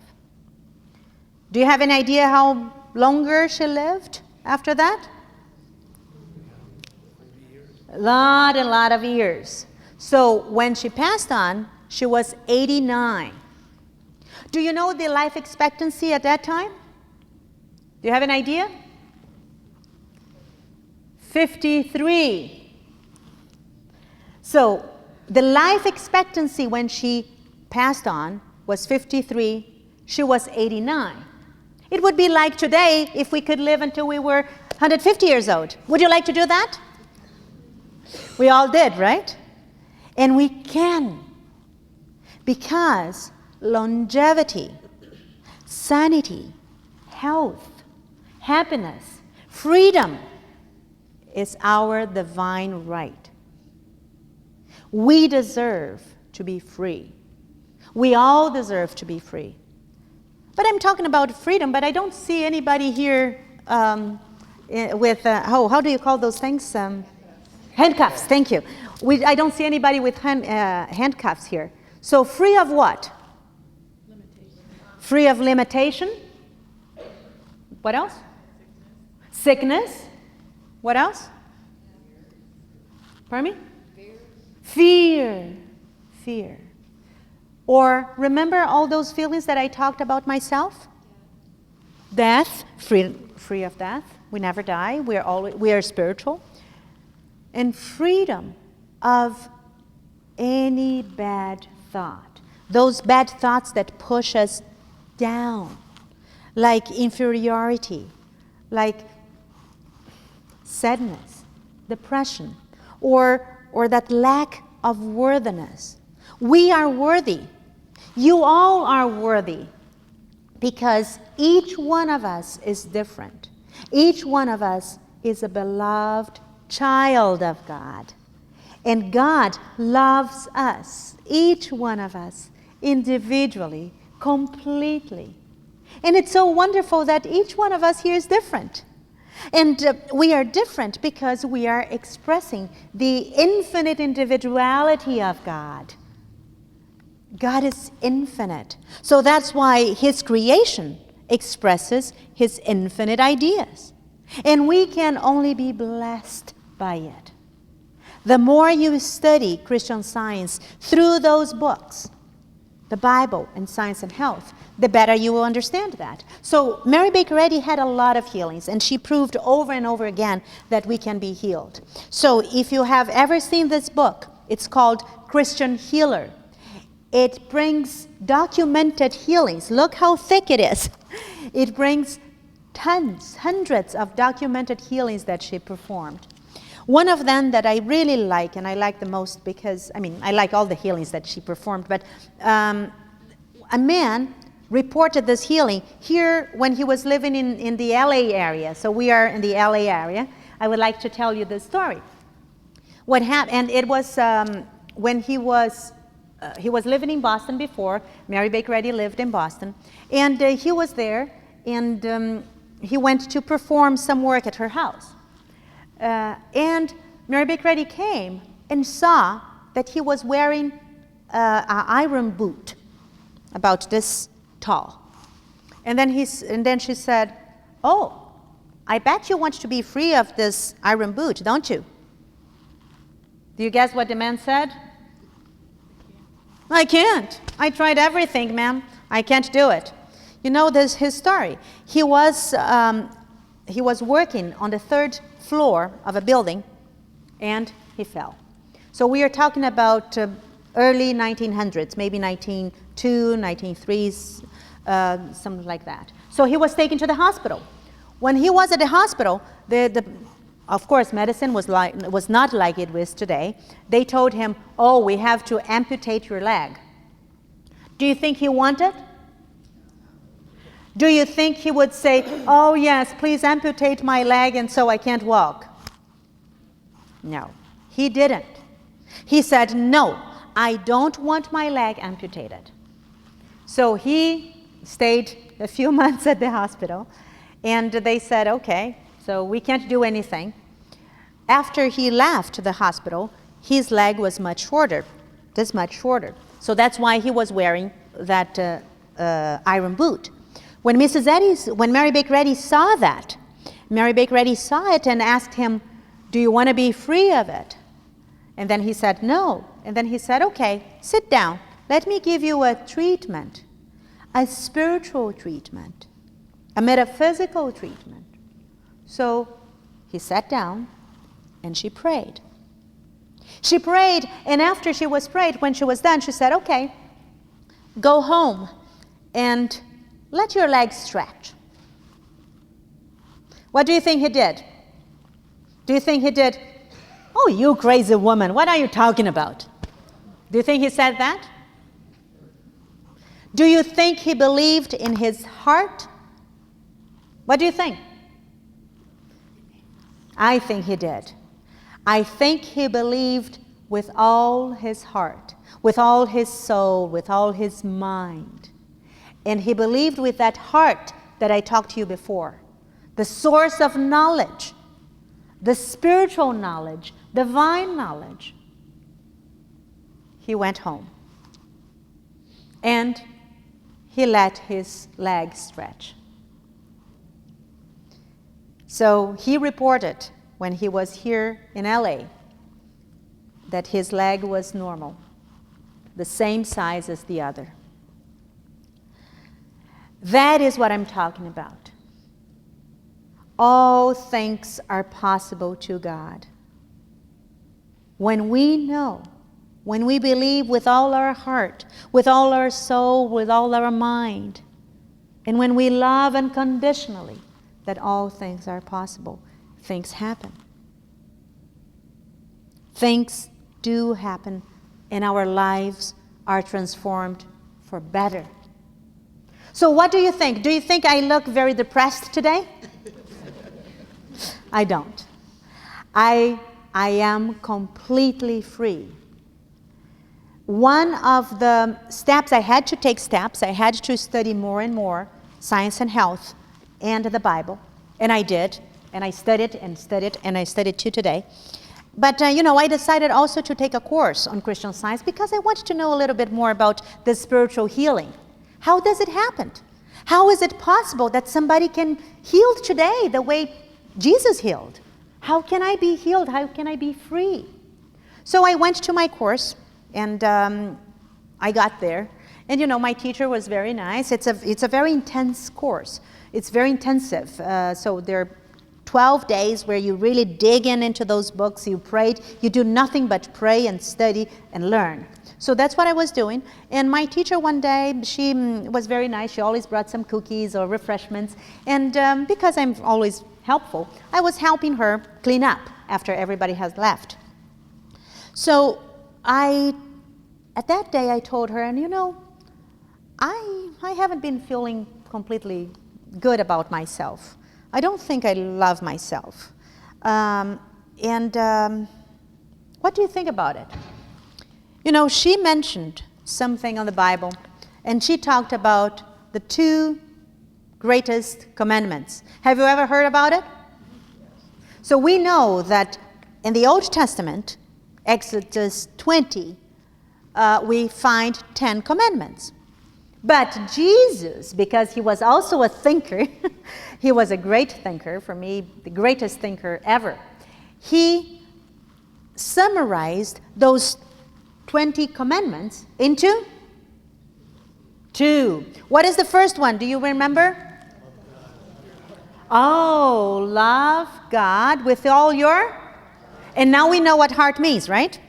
Do you have an idea how longer she lived after that? A lot of years. So when she passed on, she was 89. Do you know the life expectancy at that time? Do you have an idea? 53. So the life expectancy when she passed on was 53. She was 89. It would be like today if we could live until we were 150 years old. Would you like to do that? We all did, right? And we can. Because longevity, sanity, health, happiness, freedom is our divine right. We deserve to be free. We all deserve to be free. But I'm talking about freedom, but I don't see anybody here with, how do you call those things? Handcuffs, thank you. I don't see anybody with handcuffs here. So free of what? Limitation. Free of limitation. What else? Sickness. What else? Fear. Pardon me? Fear. Fear. Or remember all those feelings that I talked about myself? Death, free of death. We never die. We are spiritual. And freedom of any bad thought. Those bad thoughts that push us down, like inferiority, like sadness, depression, or that lack of worthiness. We are worthy. You all are worthy, because each one of us is different. Each one of us is a beloved child of God. And God loves us, each one of us, individually, completely. And it's so wonderful that each one of us here is different. And we are different because we are expressing the infinite individuality of God. God is infinite. So that's why His creation expresses His infinite ideas. And we can only be blessed by it. The more you study Christian Science through those books, the Bible and Science and Health, the better you will understand that. So Mary Baker Eddy had a lot of healings, and she proved over and over again that we can be healed. So if you have ever seen this book, it's called Christian Healer. It brings documented healings. Look how thick it is. It brings tons, hundreds of documented healings that she performed. One of them that I really like, and I like the most because, I like all the healings that she performed, but a man reported this healing here when he was living in the LA area. So we are in the LA area. I would like to tell you this story. What happened, and it was when he was living in Boston before. Mary Baker Eddy lived in Boston. And he was there, and he went to perform some work at her house. And Mary Baker Eddy came and saw that he was wearing an iron boot, about this tall. And then she said, "Oh, I bet you want to be free of this iron boot, don't you?" Do you guess what the man said? "I can't. I tried everything, ma'am. I can't do it." You know his story. He was working on the 3rd floor of a building, and he fell. So we are talking about early 1900s, maybe 1902, 1903s, something like that. So he was taken to the hospital. When he was at the hospital, of course, medicine was not like it is today. They told him, "Oh, we have to amputate your leg." Do you think he wanted? Do you think he would say, "Oh yes, please amputate my leg and so I can't walk"? No, he didn't. He said, "No, I don't want my leg amputated." So he stayed a few months at the hospital, and they said, "Okay, so we can't do anything." After he left the hospital, his leg was much shorter, this much shorter. So that's why he was wearing that iron boot. When Mary Baker Eddy saw that, Mary Baker Eddy saw it and asked him, "Do you want to be free of it?" And then he said, "No." And then he said, "Okay, sit down. Let me give you a treatment, a spiritual treatment, a metaphysical treatment." So he sat down and she prayed. She prayed, and after she was prayed, when she was done, she said, "Okay, go home and let your legs stretch." What do you think he did? Do you think he did, "Oh, you crazy woman, what are you talking about"? Do you think he said that? Do you think he believed in his heart? What do you think? I think he did. I think he believed with all his heart, with all his soul, with all his mind. And he believed with that heart that I talked to you before, the source of knowledge, the spiritual knowledge, divine knowledge. He went home and he let his leg stretch. So he reported when he was here in LA that his leg was normal. the same size as the other. That is what I'm talking about. All things are possible to God. When we know, when we believe with all our heart, with all our soul, with all our mind, and when we love unconditionally, that all things are possible, things happen. Things do happen, and our lives are transformed for better. So what do you think? Do you think I look very depressed today? I don't. I am completely free. One of the steps, I had to take steps. I had to study more and more science and health and the Bible. And I did. And I studied and studied, and I studied to today. But, I decided also to take a course on Christian Science because I wanted to know a little bit more about the spiritual healing. How does it happen? How is it possible that somebody can heal today the way Jesus healed? How can I be healed? How can I be free? So I went to my course, and I got there. And, my teacher was very nice. It's a very intense course. It's very intensive. So there are 12 days where you really dig into those books. You prayed. You do nothing but pray and study and learn. So that's what I was doing. And my teacher one day, she was very nice. She always brought some cookies or refreshments. And because I'm always helpful, I was helping her clean up after everybody has left. So at that day, I told her, and I haven't been feeling completely good about myself. I don't think I love myself. What do you think about it? She mentioned something on the Bible, and she talked about the 2 greatest commandments. Have you ever heard about it? So we know that in the Old Testament, Exodus 20, we find 10 commandments. But Jesus, because he was also a thinker, he was a great thinker, for me, the greatest thinker ever. He summarized those 20 commandments into 2. What is the first one? Do you remember? Oh, love God with all your... And now we know what heart means, right?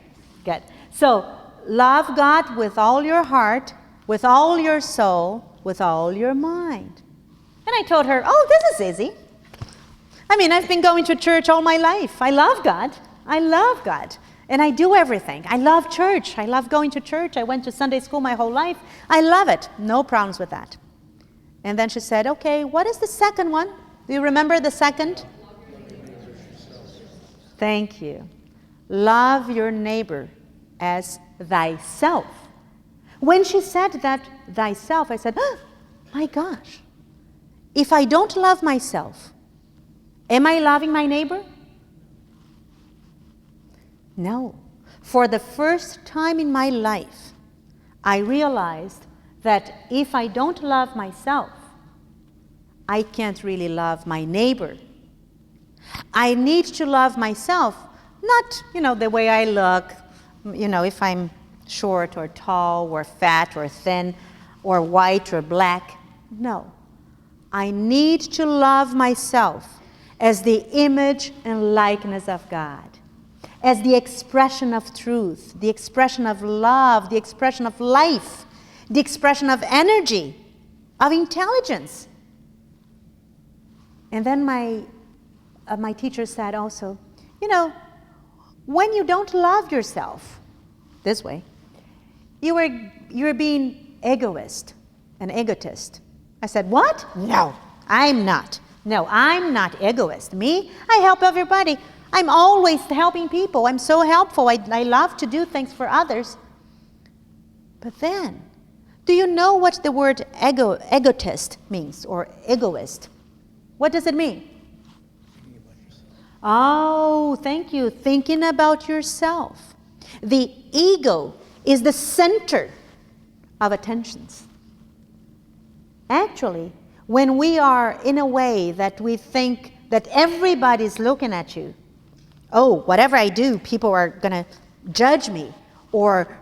Good. So, love God with all your heart, with all your soul, with all your mind. And I told her, this is easy. I've been going to church all my life. I love God. I love God. And I do everything. I love church. I love going to church. I went to Sunday school my whole life. I love it. No problems with that. And then she said, okay, what is the second one? Do you remember the second? Thank you. Love your neighbor as thyself. When she said that, thyself, I said, my gosh, if I don't love myself, am I loving my neighbor? No. For the first time in my life, I realized that if I don't love myself, I can't really love my neighbor. I need to love myself, not, the way I look, if I'm short or tall or fat or thin or white or black. No. I need to love myself as the image and likeness of God, as the expression of truth, the expression of love, the expression of life, the expression of energy, of intelligence. And then my teacher said also, when you don't love yourself this way, you're being egoist, an egotist. I said, what? No, I'm not. No, I'm not egoist. Me, I help everybody. I'm always helping people. I'm so helpful. I love to do things for others. But then, do you know what the word egotist means, or egoist? What does it mean? Oh, thank you. Thinking about yourself. The ego is the center of attentions. Actually, when we are in a way that we think that everybody's looking at you, whatever I do, people are going to judge me, or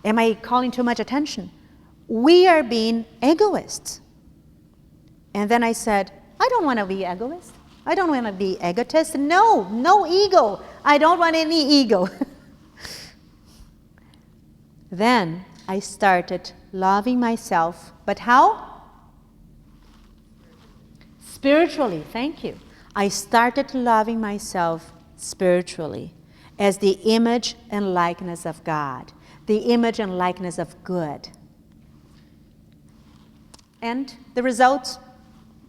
Am I calling too much attention? We are being egoists. And then I said, I don't want to be egoist. I don't want to be egotist. No ego. I don't want any ego. Then I started loving myself. But how? Spiritually, thank you. I started loving myself spiritually as the image and likeness of God, the image and likeness of good. And the results,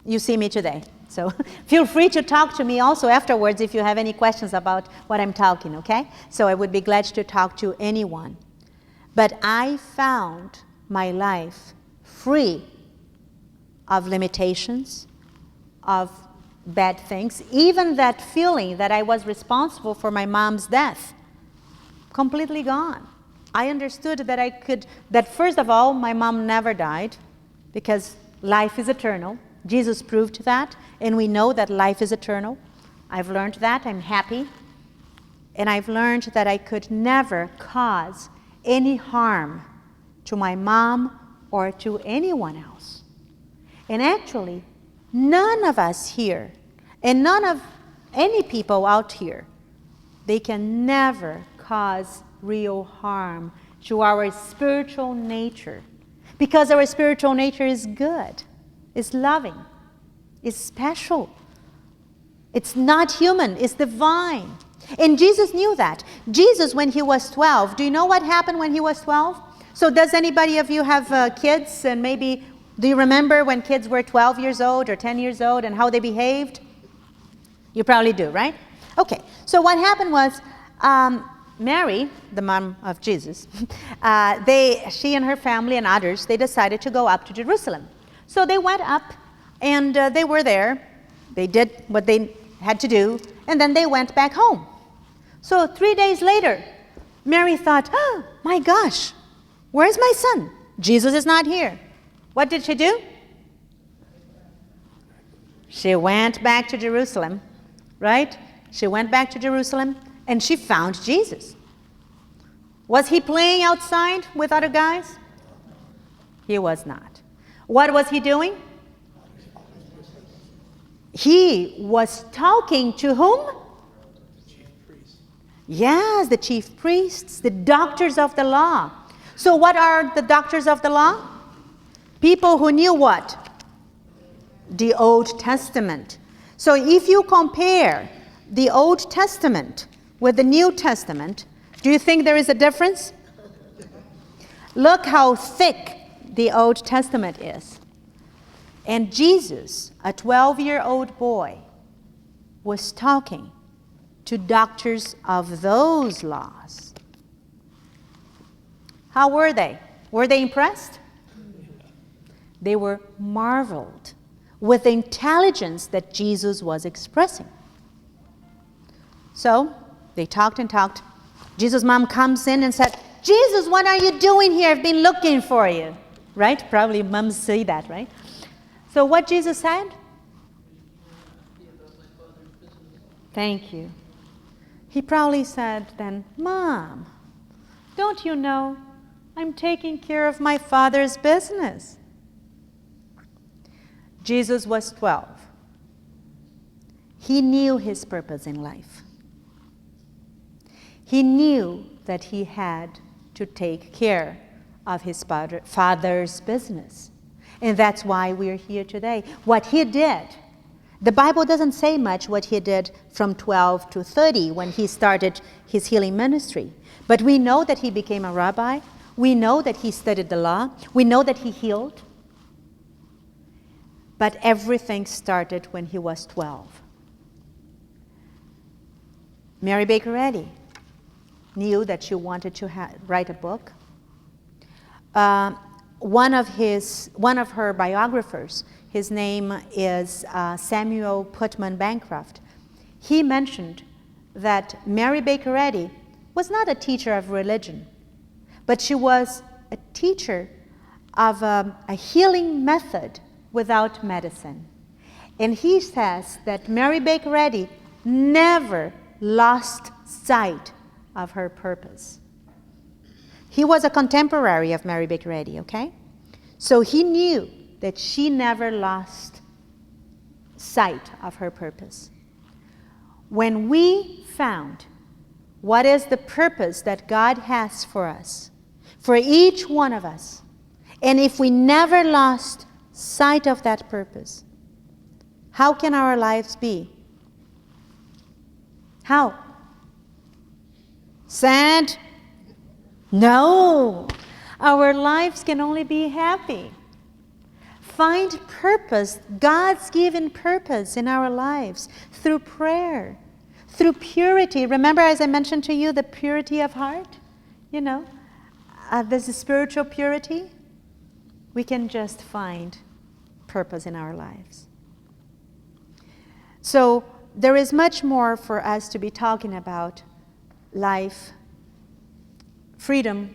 you see me today. So feel free to talk to me also afterwards if you have any questions about what I'm talking, okay? So I would be glad to talk to anyone. But I found my life free of limitations, of bad things, even that feeling that I was responsible for my mom's death, completely gone. I understood that first of all, my mom never died, because life is eternal. Jesus proved that, and we know that life is eternal. I've learned that. I'm happy. And I've learned that I could never cause any harm to my mom or to anyone else. And actually, none of us here, and none of any people out here, they can never cause real harm to our spiritual nature. Because our spiritual nature is good, is loving, is special. It's not human, it's divine. And Jesus knew that. Jesus, when he was 12, do you know what happened when he was 12? So does anybody of you have kids, and maybe do you remember when kids were 12 years old or 10 years old and how they behaved? You probably do, right? Okay, so what happened was Mary, the mom of Jesus, she and her family and others, they decided to go up to Jerusalem. So they went up, and they were there. They did what they had to do, and then they went back home. So 3 days later, Mary thought, oh, my gosh, where's my son? Jesus is not here. What did she do? She went back to Jerusalem, right? She went back to Jerusalem, and she found Jesus. Was he playing outside with other guys? He was not. What was he doing? He was talking to whom? The chief priests. Yes, the chief priests, the doctors of the law. So what are the doctors of the law? People who knew what? The Old Testament. So if you compare the Old Testament with the New Testament, do you think there is a difference? Look how thick the Old Testament is. And Jesus, a 12-year-old boy, was talking to doctors of those laws. How were they? Were they impressed? They were marveled with the intelligence that Jesus was expressing. So they talked and talked. Jesus' mom comes in and said, Jesus, what are you doing here? I've been looking for you. Right? Probably moms say that, right? So what Jesus said? Thank you. He probably said then, Mom, don't you know I'm taking care of my Father's business? Jesus was 12. He knew his purpose in life. He knew that he had to take care of his Father's business. And that's why we're here today. What he did, the Bible doesn't say much what he did from 12 to 30 when he started his healing ministry. But we know that he became a rabbi. We know that he studied the law. We know that he healed. But everything started when he was 12. Mary Baker Eddy knew that she wanted to write a book. One of her biographers, his name is Samuel Putman Bancroft. He mentioned that Mary Baker Eddy was not a teacher of religion, but she was a teacher of a healing method without medicine. And he says that Mary Baker Eddy never lost sight of her purpose. He was a contemporary of Mary Baker Eddy, okay? So he knew that she never lost sight of her purpose. When we found what is the purpose that God has for us, for each one of us, and if we never lost sight of that purpose, how can our lives be? How? Sad? No. Our lives can only be happy. Find purpose, God's given purpose in our lives through prayer, through purity. Remember, as I mentioned to you, the purity of heart? You know, there's a spiritual purity. We can just find purpose in our lives. So there is much more for us to be talking about life, freedom,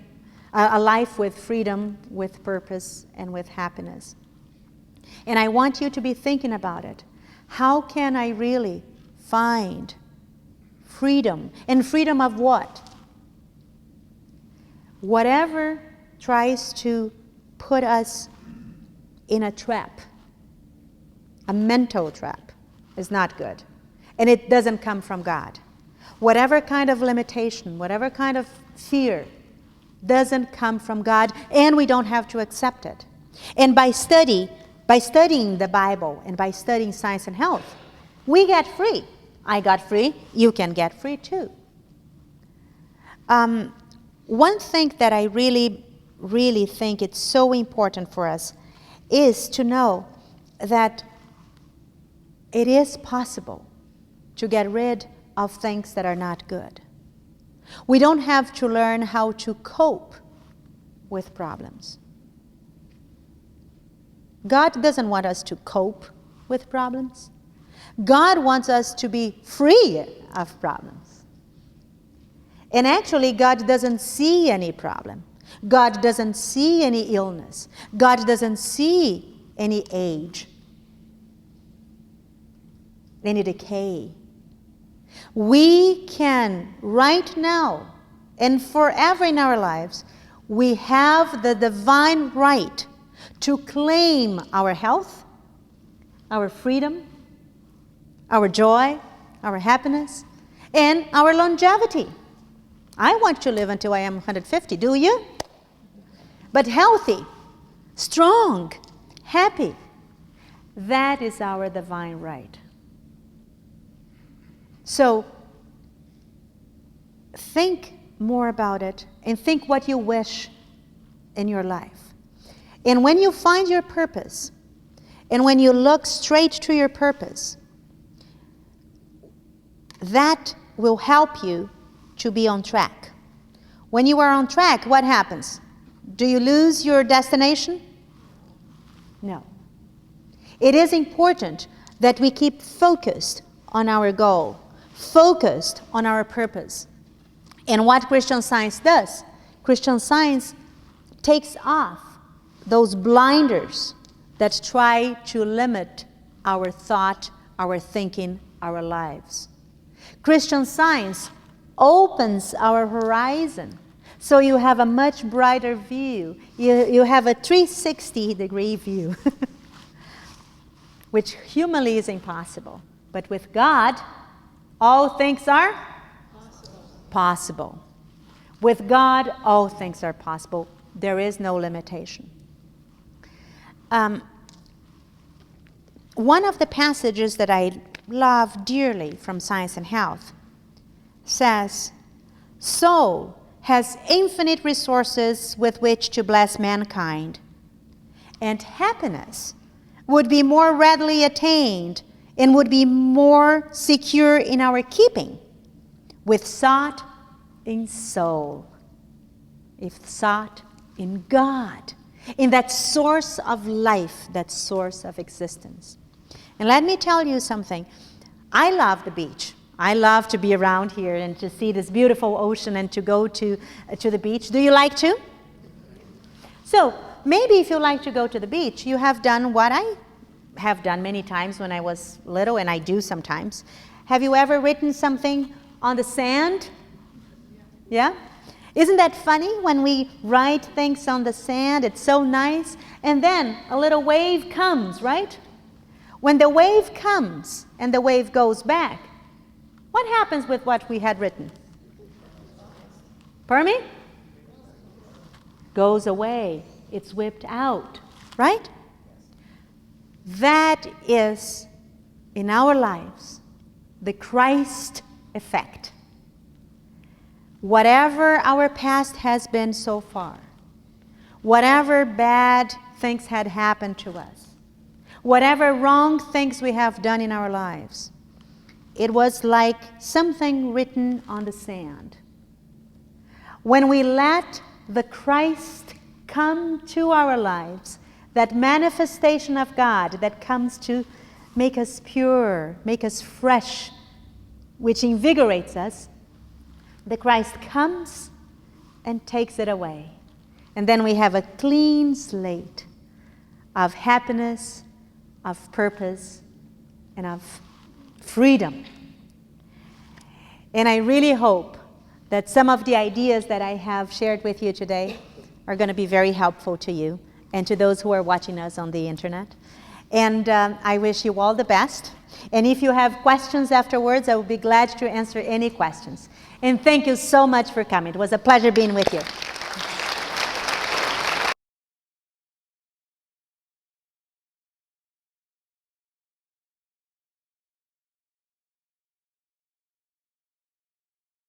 a life with freedom, with purpose, and with happiness. And I want you to be thinking about it. How can I really find freedom? And freedom of what? Whatever tries to put us in a trap, a mental trap, is not good. And it doesn't come from God. Whatever kind of limitation, whatever kind of fear, doesn't come from God, and we don't have to accept it. And by studying the Bible and by studying science and health, we get free. I got free, you can get free too. One thing that I really think it's so important for us is to know that it is possible to get rid of things that are not good. We don't have to learn how to cope with problems. God doesn't want us to cope with problems. God wants us to be free of problems. And actually, God doesn't see any problem. God doesn't see any illness. God doesn't see any age, any decay. We can, right now and forever in our lives, we have the divine right to claim our health, our freedom, our joy, our happiness, and our longevity. I want to live until I am 150, do you? But healthy, strong, happy. That is our divine right. So, think more about it and think what you wish in your life. And when you find your purpose, and when you look straight to your purpose, that will help you to be on track. When you are on track, what happens? Do you lose your destination? No. It is important that we keep focused on our goal, focused on our purpose. And what Christian Science does, Christian Science takes off those blinders that try to limit our thought, our thinking, our lives. Christian Science opens our horizon so you have a much brighter view. You have a 360-degree view, which humanly is impossible. But with God, all things are possible. With God, all things are possible. There is no limitation. One of the passages that I love dearly from Science and Health says, "Soul has infinite resources with which to bless mankind, and happiness would be more readily attained and would be more secure in our keeping with sought in soul, if sought in God, in that source of life, that source of existence." And let me tell you something. I love the beach. I love to be around here and to see this beautiful ocean and to go to the beach. Do you like to? So maybe if you like to go to the beach, you have done what I have done many times when I was little, and I do sometimes. Have you ever written something on the sand? Yeah? Isn't that funny when we write things on the sand? It's so nice. And then a little wave comes, right? When the wave comes and the wave goes back, what happens with what we had written? Pardon me? Goes away. It's whipped out, right? That is, in our lives, the Christ effect. Whatever our past has been so far, whatever bad things had happened to us, whatever wrong things we have done in our lives, it was like something written on the sand. When we let the Christ come to our lives, that manifestation of God that comes to make us pure, make us fresh, which invigorates us, the Christ comes and takes it away. And then we have a clean slate of happiness, of purpose, and of freedom. And I really hope that some of the ideas that I have shared with you today are going to be very helpful to you and to those who are watching us on the internet. And I wish you all the best. And if you have questions afterwards, I will be glad to answer any questions. And thank you so much for coming. It was a pleasure being with you.